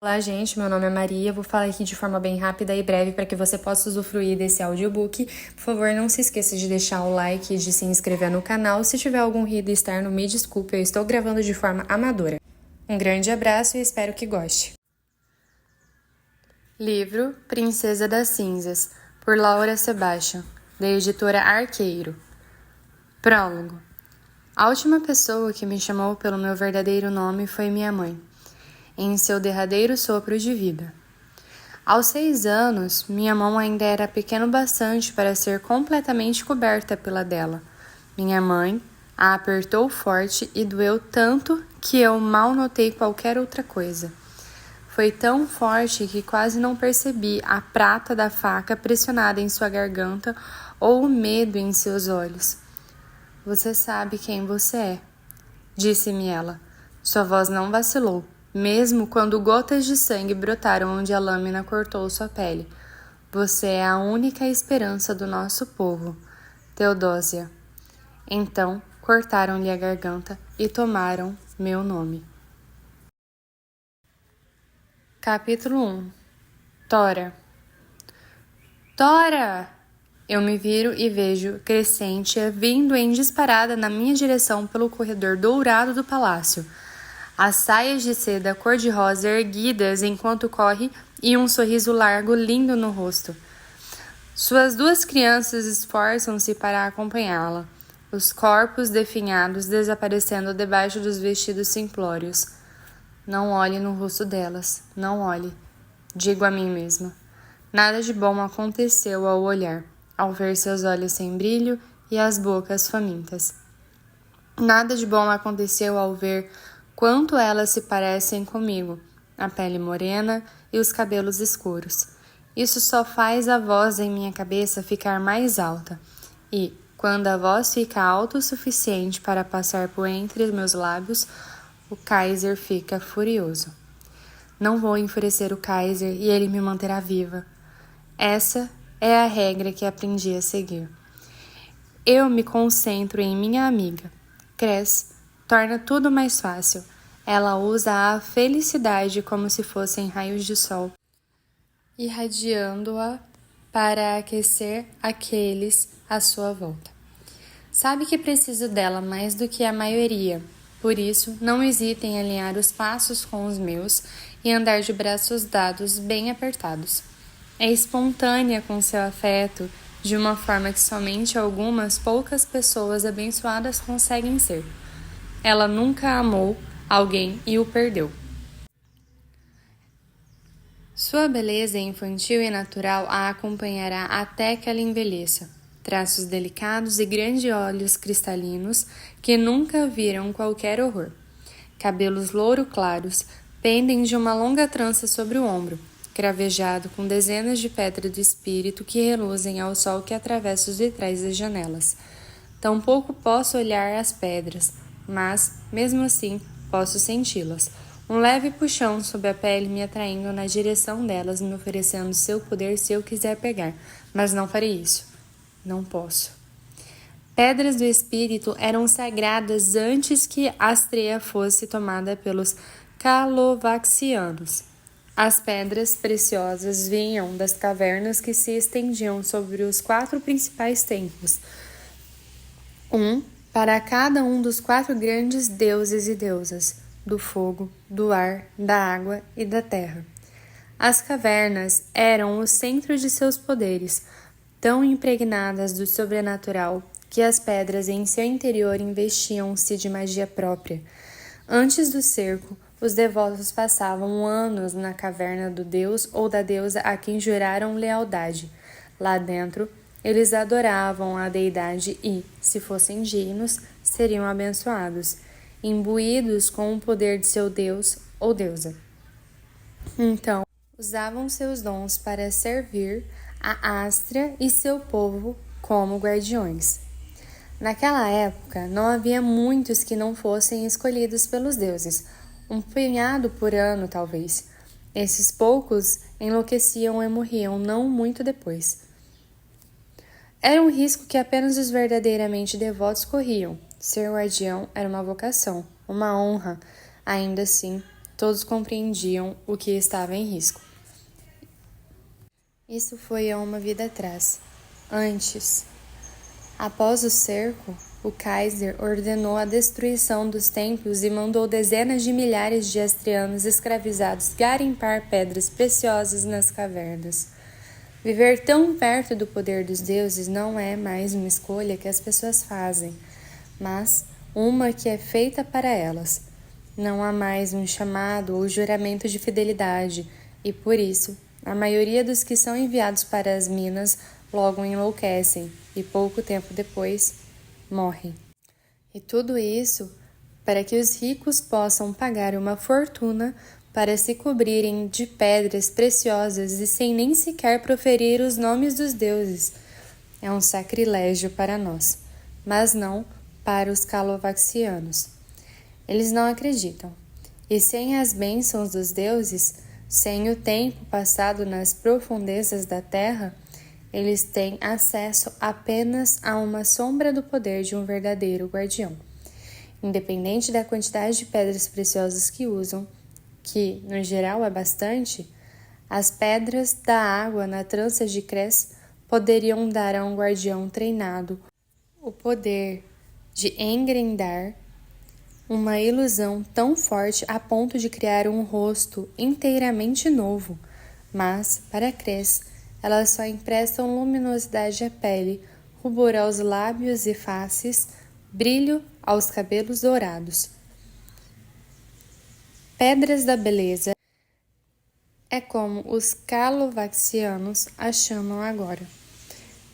Olá, gente, meu nome é Maria, vou falar aqui de forma bem rápida e breve para que você possa usufruir desse audiobook. Por favor, não se esqueça de deixar o like e de se inscrever no canal. Se tiver algum ruído externo, me desculpe, eu estou gravando de forma amadora. Um grande abraço e espero que goste. Livro Princesa das Cinzas, por Laura Sebastian, da editora Arqueiro. Prólogo. A última pessoa que me chamou pelo meu verdadeiro nome foi minha mãe, em seu derradeiro sopro de vida. Aos 6 anos, minha mão ainda era pequeno bastante para ser completamente coberta pela dela. Minha mãe a apertou forte e doeu tanto que eu mal notei qualquer outra coisa. Foi tão forte que quase não percebi a prata da faca pressionada em sua garganta ou o medo em seus olhos. Você sabe quem você é, disse-me ela. Sua voz não vacilou, mesmo quando gotas de sangue brotaram onde a lâmina cortou sua pele. Você é a única esperança do nosso povo, Teodósia. Então, cortaram-lhe a garganta e tomaram meu nome. Capítulo 1. Tora. Tora! Eu me viro e vejo Crescentia vindo em disparada na minha direção pelo corredor dourado do palácio. As saias de seda cor-de-rosa erguidas enquanto corre e um sorriso largo lindo no rosto. Suas 2 crianças esforçam-se para acompanhá-la, os corpos definhados desaparecendo debaixo dos vestidos simplórios. Não olhe no rosto delas, não olhe, digo a mim mesma. Nada de bom aconteceu ao olhar, ao ver seus olhos sem brilho e as bocas famintas. Nada de bom aconteceu ao ver quanto elas se parecem comigo, a pele morena e os cabelos escuros. Isso só faz a voz em minha cabeça ficar mais alta, e, quando a voz fica alta o suficiente para passar por entre meus lábios, o Kaiser fica furioso. Não vou enfurecer o Kaiser e ele me manterá viva. Essa é a regra que aprendi a seguir. Eu me concentro em minha amiga. Cres torna tudo mais fácil. Ela usa a felicidade como se fossem raios de sol, irradiando-a para aquecer aqueles à sua volta. Sabe que preciso dela mais do que a maioria. Por isso, não hesite em alinhar os passos com os meus e andar de braços dados bem apertados. É espontânea com seu afeto, de uma forma que somente algumas poucas pessoas abençoadas conseguem ser. Ela nunca amou alguém e o perdeu. Sua beleza infantil e natural a acompanhará até que ela envelheça. Traços delicados e grandes olhos cristalinos que nunca viram qualquer horror. Cabelos louro claros pendem de uma longa trança sobre o ombro, cravejado com dezenas de pedras do espírito que reluzem ao sol que atravessa os vitrais das janelas. Tampouco posso olhar as pedras, mas, mesmo assim, posso senti-las. Um leve puxão sob a pele me atraindo na direção delas, me oferecendo seu poder se eu quiser pegar, mas não farei isso. Não posso. Pedras do espírito eram sagradas antes que Astrea fosse tomada pelos Calovaxianos. As pedras preciosas vinham das cavernas que se estendiam sobre os 4 principais templos, um para cada um dos 4 grandes deuses e deusas, do fogo, do ar, da água e da terra. As cavernas eram o centro de seus poderes, tão impregnadas do sobrenatural que as pedras em seu interior investiam-se de magia própria. Antes do cerco, os devotos passavam anos na caverna do deus ou da deusa a quem juraram lealdade. Lá dentro, eles adoravam a deidade e, se fossem dignos, seriam abençoados, imbuídos com o poder de seu deus ou deusa. Então, usavam seus dons para servir a Astrea e seu povo como guardiões. Naquela época, não havia muitos que não fossem escolhidos pelos deuses, um punhado por ano, talvez. Esses poucos enlouqueciam e morriam não muito depois. Era um risco que apenas os verdadeiramente devotos corriam. Ser guardião era uma vocação, uma honra. Ainda assim, Todos compreendiam o que estava em risco. Isso foi há uma vida atrás. Antes, após o cerco, o Kaiser ordenou a destruição dos templos e mandou dezenas de milhares de astrianos escravizados garimpar pedras preciosas nas cavernas. Viver tão perto do poder dos deuses não é mais uma escolha que as pessoas fazem, mas uma que é feita para elas. Não há mais um chamado ou juramento de fidelidade, e por isso, a maioria dos que são enviados para as minas logo enlouquecem e pouco tempo depois morrem. E tudo isso para que os ricos possam pagar uma fortuna para se cobrirem de pedras preciosas e sem nem sequer proferir os nomes dos deuses. É um sacrilégio para nós, mas não para os calovaxianos. Eles não acreditam. E sem as bênçãos dos deuses, sem o tempo passado nas profundezas da terra, eles têm acesso apenas a uma sombra do poder de um verdadeiro guardião. Independente da quantidade de pedras preciosas que usam, que, no geral, é bastante, as pedras da água na trança de Cres poderiam dar a um guardião treinado o poder de engrendar uma ilusão tão forte a ponto de criar um rosto inteiramente novo, mas, para Cres, elas só emprestam luminosidade à pele, rubor aos lábios e faces, brilho aos cabelos dourados. Pedras da beleza é como os calovaxianos a chamam agora.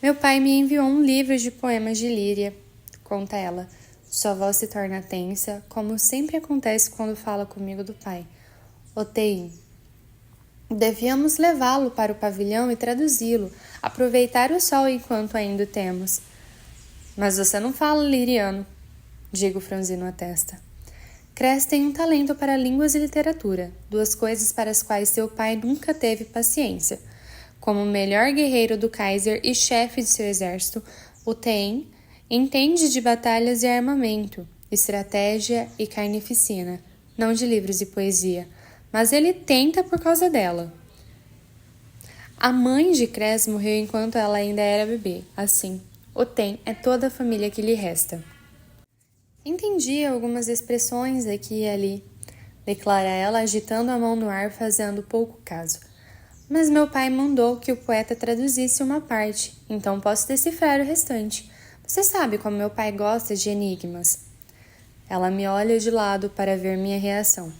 Meu pai me enviou um livro de poemas de Líria, conta ela. Sua voz se torna tensa, como sempre acontece quando fala comigo do pai. Oteim. Devíamos levá-lo para o pavilhão e traduzi-lo, aproveitar o sol enquanto ainda o temos. Mas você não fala liriano, digo franzindo a testa. Cres tem um talento para línguas e literatura, duas coisas para as quais seu pai nunca teve paciência. Como o melhor guerreiro do Kaiser e chefe de seu exército, o Teim entende de batalhas e armamento, estratégia e carnificina, não de livros e poesia, mas ele tenta por causa dela. A mãe de Cres morreu enquanto ela ainda era bebê, assim, o Tem é toda a família que lhe resta. Entendi algumas expressões aqui e ali, declara ela agitando a mão no ar fazendo pouco caso. Mas meu pai mandou que o poeta traduzisse uma parte, então posso decifrar o restante. Você sabe como meu pai gosta de enigmas. Ela me olha de lado para ver minha reação,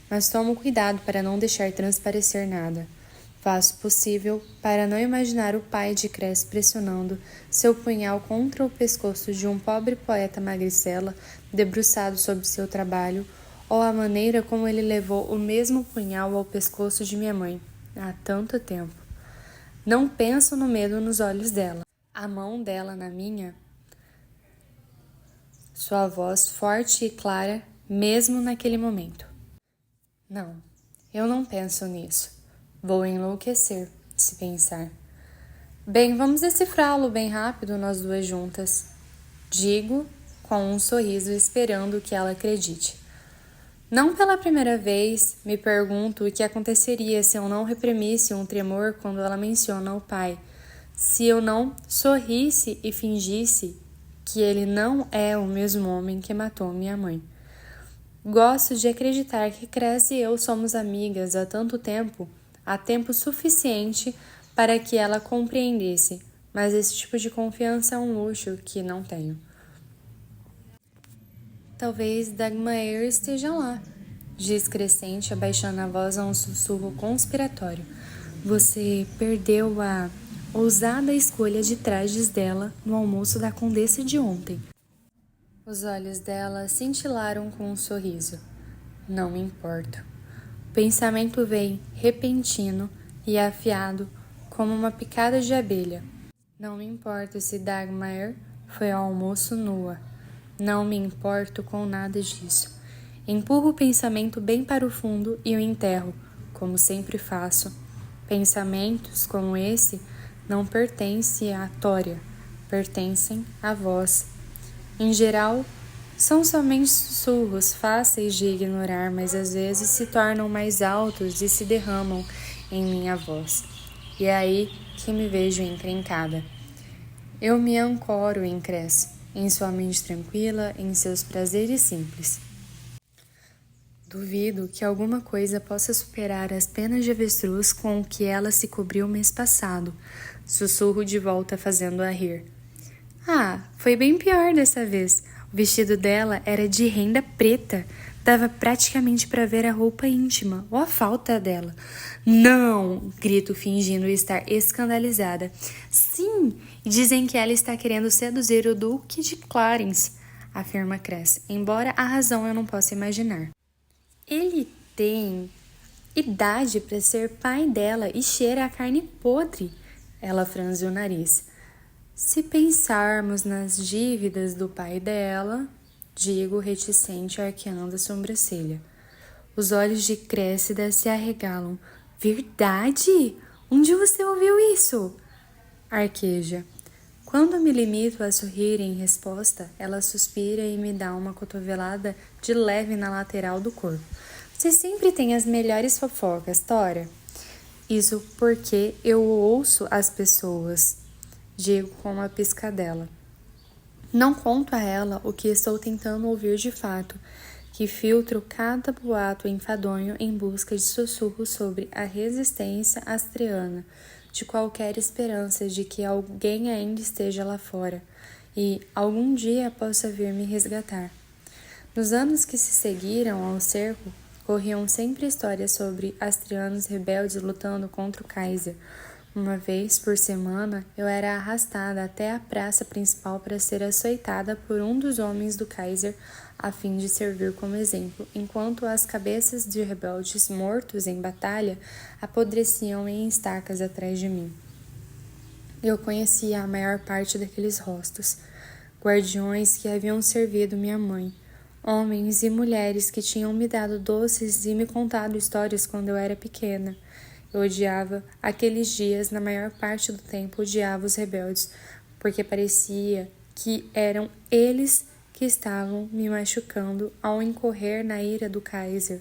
mas tomo cuidado para não deixar transparecer nada. Faço o possível para não imaginar o pai de Cres pressionando seu punhal contra o pescoço de um pobre poeta magricela debruçado sobre seu trabalho, ou a maneira como ele levou o mesmo punhal ao pescoço de minha mãe há tanto tempo. Não penso no medo nos olhos dela. A mão dela na minha, sua voz forte e clara, mesmo naquele momento. Não, eu não penso nisso. Vou enlouquecer, se pensar. Bem, vamos decifrá-lo bem rápido, nós duas juntas. Digo, com um sorriso, esperando que ela acredite. Não pela primeira vez, me pergunto o que aconteceria se eu não reprimisse um tremor quando ela menciona o pai. Se eu não sorrisse e fingisse que ele não é o mesmo homem que matou minha mãe. Gosto de acreditar que Cres e eu somos amigas há tanto tempo, há tempo suficiente para que ela compreendesse, mas esse tipo de confiança é um luxo que não tenho. Talvez Dagmar esteja lá, diz Crescente, abaixando a voz a um sussurro conspiratório. Você perdeu a ousada escolha de trajes dela no almoço da condessa de ontem. Os olhos dela cintilaram com um sorriso. Não me importo. O pensamento vem repentino e afiado como uma picada de abelha. Não me importo se Dagmar foi ao almoço nua. Não me importo com nada disso. Empurro o pensamento bem para o fundo e o enterro, como sempre faço. Pensamentos como esse não pertencem à Tória, pertencem a vós. Em geral, São somente sussurros fáceis de ignorar, mas às vezes se tornam mais altos e se derramam em minha voz. E é aí que me vejo encrencada. Eu me ancoro em Cres, em sua mente tranquila, em seus prazeres simples. Duvido que alguma coisa possa superar as penas de avestruz com o que ela se cobriu mês passado. Sussurro de volta, fazendo-a rir. Ah, foi bem pior dessa vez. O vestido dela era de renda preta. Dava praticamente para ver a roupa íntima ou a falta dela. Não! Grito, fingindo estar escandalizada. Sim! Dizem que ela está querendo seduzir o Duque de Clarence, afirma Cres, embora a razão eu não possa imaginar. Ele tem idade para ser pai dela e cheira a carne podre. Ela franziu o nariz. Se pensarmos nas dívidas do pai dela, digo reticente, arqueando a sobrancelha. Os olhos de Cressida se arregalam. Verdade? Onde você ouviu isso? Arqueja. Quando me limito a sorrir em resposta, ela suspira e me dá uma cotovelada de leve na lateral do corpo. Você sempre tem as melhores fofocas, Tora. Isso porque eu ouço as pessoas, digo com uma piscadela. Não conto a ela o que estou tentando ouvir de fato, que filtro cada boato enfadonho em busca de sussurros sobre a resistência astreana, de qualquer esperança de que alguém ainda esteja lá fora e algum dia possa vir me resgatar. Nos anos que se seguiram ao cerco, corriam sempre histórias sobre astreanos rebeldes lutando contra o Kaiser. Uma vez por semana, eu era arrastada até a praça principal para ser açoitada por um dos homens do Kaiser a fim de servir como exemplo, enquanto as cabeças de rebeldes mortos em batalha apodreciam em estacas atrás de mim. Eu conhecia a maior parte daqueles rostos, guardiões que haviam servido minha mãe, homens e mulheres que tinham me dado doces e me contado histórias quando eu era pequena. Eu odiava aqueles dias, na maior parte do tempo odiava os rebeldes, porque parecia que eram eles que estavam me machucando ao incorrer na ira do Kaiser.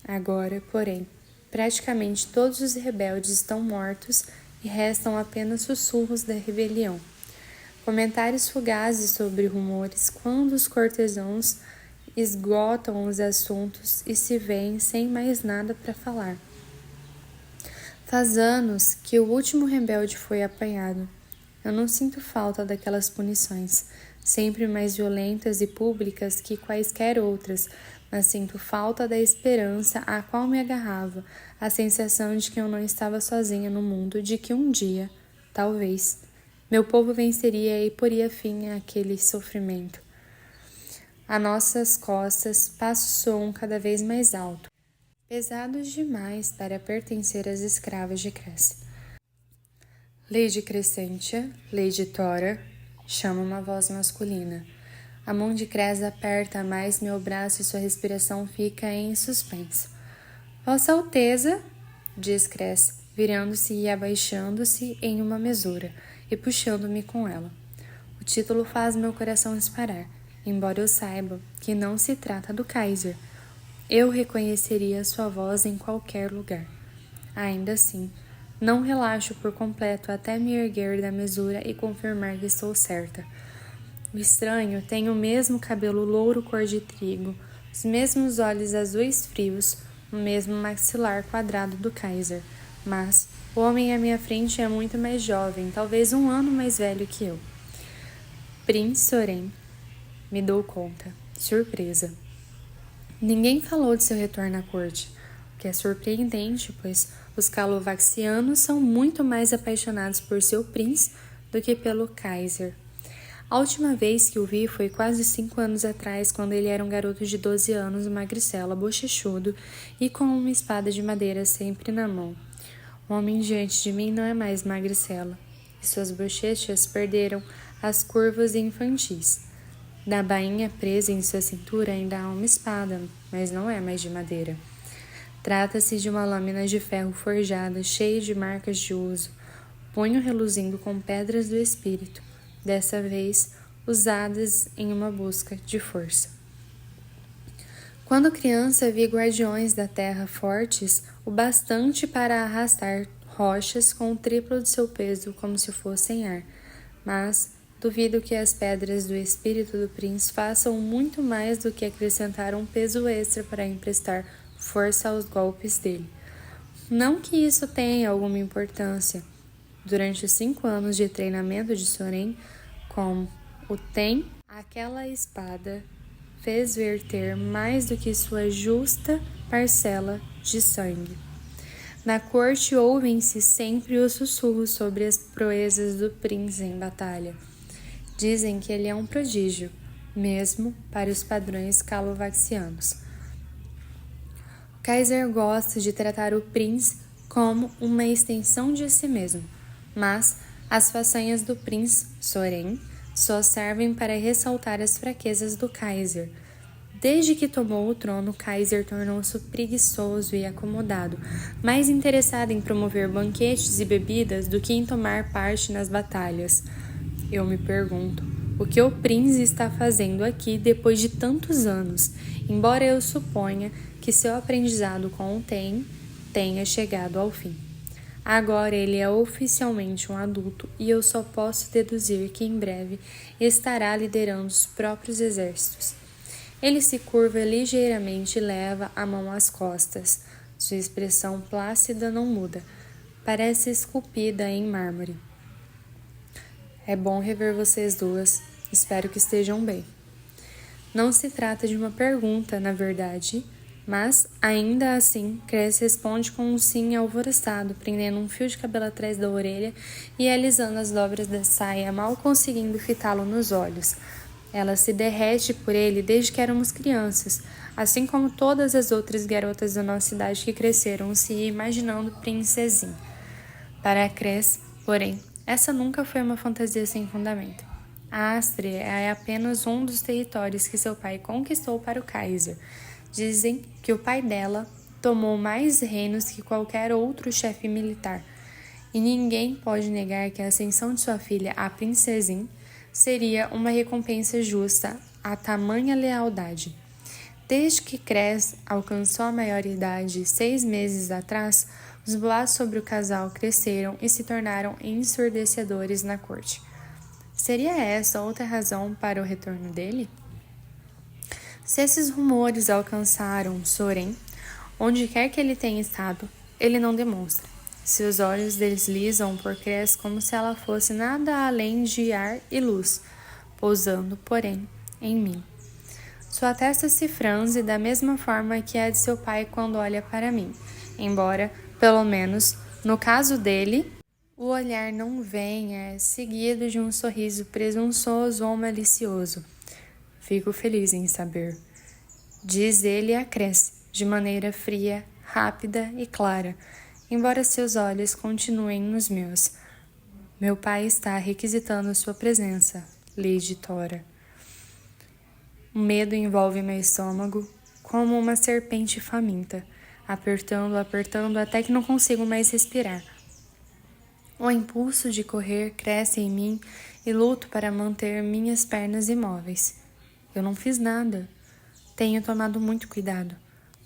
Agora, porém, praticamente todos os rebeldes estão mortos e restam apenas sussurros da rebelião. Comentários fugazes sobre rumores quando os cortesãos esgotam os assuntos e se veem sem mais nada para falar. Faz anos que o último rebelde foi apanhado. Eu não sinto falta daquelas punições, sempre mais violentas e públicas que quaisquer outras, mas sinto falta da esperança à qual me agarrava, a sensação de que eu não estava sozinha no mundo, de que um dia, talvez, meu povo venceria e poria fim àquele sofrimento. A nossas costas passos soam cada vez mais alto, pesados demais para pertencer às escravas de Cres. Lady Crescentia, Lady Tora, chama uma voz masculina. A mão de Cres aperta mais meu braço e sua respiração fica em suspenso. Vossa Alteza, diz Cres, virando-se e abaixando-se em uma mesura e puxando-me com ela. O título faz meu coração disparar, embora eu saiba que não se trata do Kaiser. Eu reconheceria sua voz em qualquer lugar. Ainda assim, não relaxo por completo até me erguer da mesura e confirmar que estou certa. O estranho tem o mesmo cabelo louro cor de trigo, os mesmos olhos azuis frios, o mesmo maxilar quadrado do Kaiser, mas o homem à minha frente é muito mais jovem, talvez 1 ano mais velho que eu. Prince Soren, me dou conta, surpresa. Ninguém falou de seu retorno à corte, o que é surpreendente, pois os calovaxianos são muito mais apaixonados por seu príncipe do que pelo Kaiser. A última vez que o vi foi quase 5 anos atrás, quando ele era um garoto de 12 anos, magricela, bochechudo e com uma espada de madeira sempre na mão. O homem diante de mim não é mais magricela, e suas bochechas perderam as curvas infantis. Da bainha presa em sua cintura ainda há uma espada, mas não é mais de madeira. Trata-se de uma lâmina de ferro forjada, cheia de marcas de uso, punho reluzindo com pedras do espírito. Dessa vez, usadas em uma busca de força. Quando criança, vi guardiões da terra fortes o bastante para arrastar rochas com o triplo de seu peso como se fossem ar, mas duvido que as pedras do espírito do Prince façam muito mais do que acrescentar um peso extra para emprestar força aos golpes dele. Não que isso tenha alguma importância. Durante os 5 anos de treinamento de Soren, como o tem, aquela espada fez verter mais do que sua justa parcela de sangue. Na corte ouvem-se sempre os sussurros sobre as proezas do príncipe em batalha. Dizem que ele é um prodígio, mesmo para os padrões calovaxianos. O Kaiser gosta de tratar o príncipe como uma extensão de si mesmo, mas as façanhas do príncipe Soren só servem para ressaltar as fraquezas do Kaiser. Desde que tomou o trono, Kaiser tornou-se preguiçoso e acomodado, mais interessado em promover banquetes e bebidas do que em tomar parte nas batalhas. Eu me pergunto, o que o príncipe está fazendo aqui depois de tantos anos, embora eu suponha que seu aprendizado com o tenha chegado ao fim. Agora ele é oficialmente um adulto e eu só posso deduzir que em breve estará liderando os próprios exércitos. Ele se curva ligeiramente e leva a mão às costas. Sua expressão plácida não muda. Parece esculpida em mármore. É bom rever vocês duas. Espero que estejam bem. Não se trata de uma pergunta, na verdade, mas, ainda assim, Cres responde com um sim alvoroçado, prendendo um fio de cabelo atrás da orelha e alisando as dobras da saia, mal conseguindo fitá-lo nos olhos. Ela se derrete por ele desde que éramos crianças, assim como todas as outras garotas da nossa idade que cresceram se imaginando princesinha. Para Cres, porém, essa nunca foi uma fantasia sem fundamento. A Ástria é apenas um dos territórios que seu pai conquistou para o Kaiser. Dizem que o pai dela tomou mais reinos que qualquer outro chefe militar, e ninguém pode negar que a ascensão de sua filha, a princesinha, seria uma recompensa justa a tamanha lealdade. Desde que Cres alcançou a maioridade 6 meses atrás, os boatos sobre o casal cresceram e se tornaram ensurdecedores na corte. Seria essa outra razão para o retorno dele? Se esses rumores alcançaram Soren, onde quer que ele tenha estado, ele não demonstra. Seus olhos deslizam por Cres como se ela fosse nada além de ar e luz, pousando, porém, em mim. Sua testa se franze da mesma forma que a de seu pai quando olha para mim, embora, pelo menos, no caso dele, o olhar não venha seguido de um sorriso presunçoso ou malicioso. Fico feliz em saber. Diz ele a Cres, de maneira fria, rápida e clara, embora seus olhos continuem nos meus. Meu pai está requisitando sua presença, Lady Thora. O medo envolve meu estômago como uma serpente faminta, apertando até que não consigo mais respirar. O impulso de correr cresce em mim e luto para manter minhas pernas imóveis. Eu não fiz nada. Tenho tomado muito cuidado,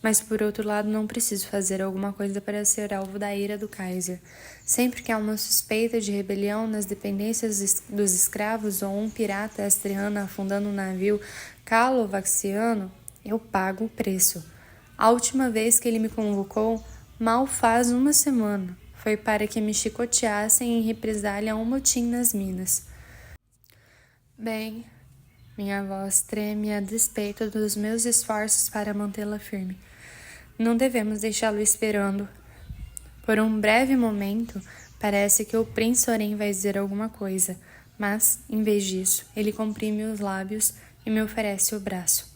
mas por outro lado não preciso fazer alguma coisa para ser alvo da ira do Kaiser. Sempre que há uma suspeita de rebelião nas dependências dos escravos ou um pirata astriano afundando um navio calovaxiano, eu pago o preço. A última vez que ele me convocou, mal faz 1 semana, foi para que me chicoteassem em represália a um motim nas minas. Bem, minha voz treme a despeito dos meus esforços para mantê-la firme. Não devemos deixá-lo esperando. Por um breve momento, parece que o príncipe Soren vai dizer alguma coisa, mas, em vez disso, ele comprime os lábios e me oferece o braço.